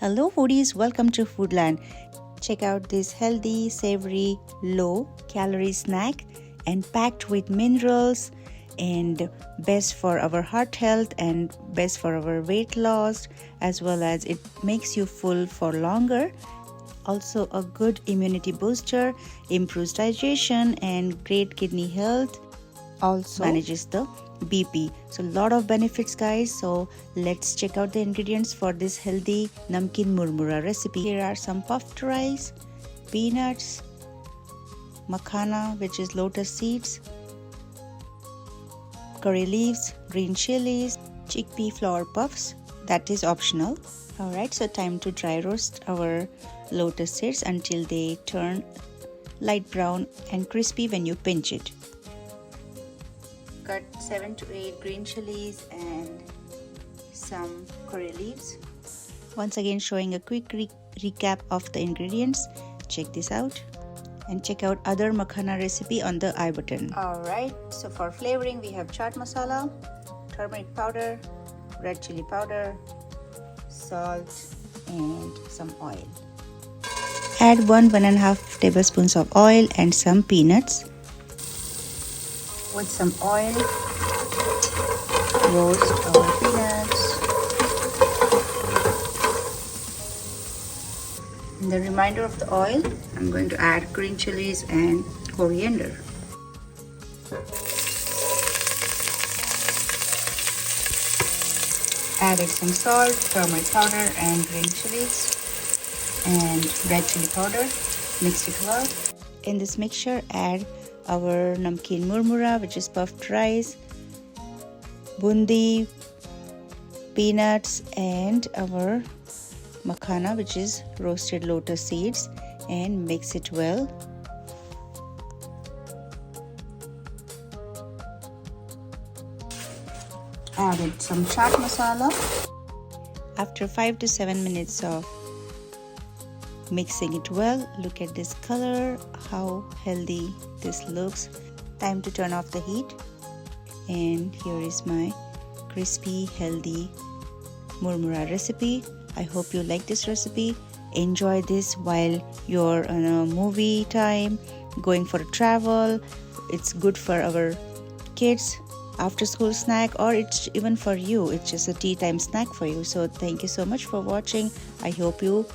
Hello foodies, welcome to Foodland. Check out this healthy, savory, low calorie snack and packed with minerals and best for our heart health and best for our weight loss, as well as it makes you full for longer. Also a good immunity booster, improves digestion and great kidney health. Also manages the BP. So a lot of benefits guys. So let's check out the ingredients for this healthy namkeen murmura recipe. Here are some puffed rice, peanuts, makhana which is lotus seeds, curry leaves, green chilies, chickpea flour puffs, that is optional. Alright, so time to dry roast our lotus seeds until they turn light brown and crispy when you pinch it. Cut 7 to 8 green chilies and some curry leaves. Once again showing a quick recap of the ingredients. Check this out and check out other makhana recipe on the I button. Alright, so for flavoring we have chaat masala, turmeric powder, red chili powder, salt and some oil. Add 1.5 tablespoons of oil and some peanuts. With some oil, roast our peanuts. In the remainder of the oil, I'm going to add green chilies and coriander. Added some salt, turmeric powder and green chilies and red chili powder. Mix it well. In this mixture, add our namkeen murmura, which is puffed rice, bundi, peanuts and our makhana, which is roasted lotus seeds, and mix it well. Added some chaat masala. After 5 to 7 minutes of mixing it well, look at this color, how healthy this looks. Time to turn off the heat, and here is my crispy healthy murmura recipe. I hope you like this recipe. Enjoy this while you're on a movie time, going for a travel. It's good for our kids after school snack, or it's even for you, it's just a tea time snack for you. So thank you so much for watching. I hope you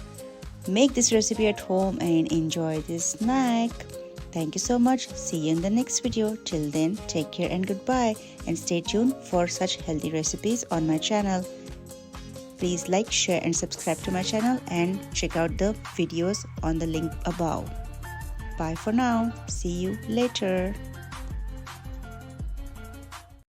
make this recipe at home and enjoy this snack. Thank you so much. See you in the next video. Till then, take care and goodbye, and stay tuned for such healthy recipes on my channel. Please like, share and subscribe to my channel and check out the videos on the link above. Bye for now. See you later.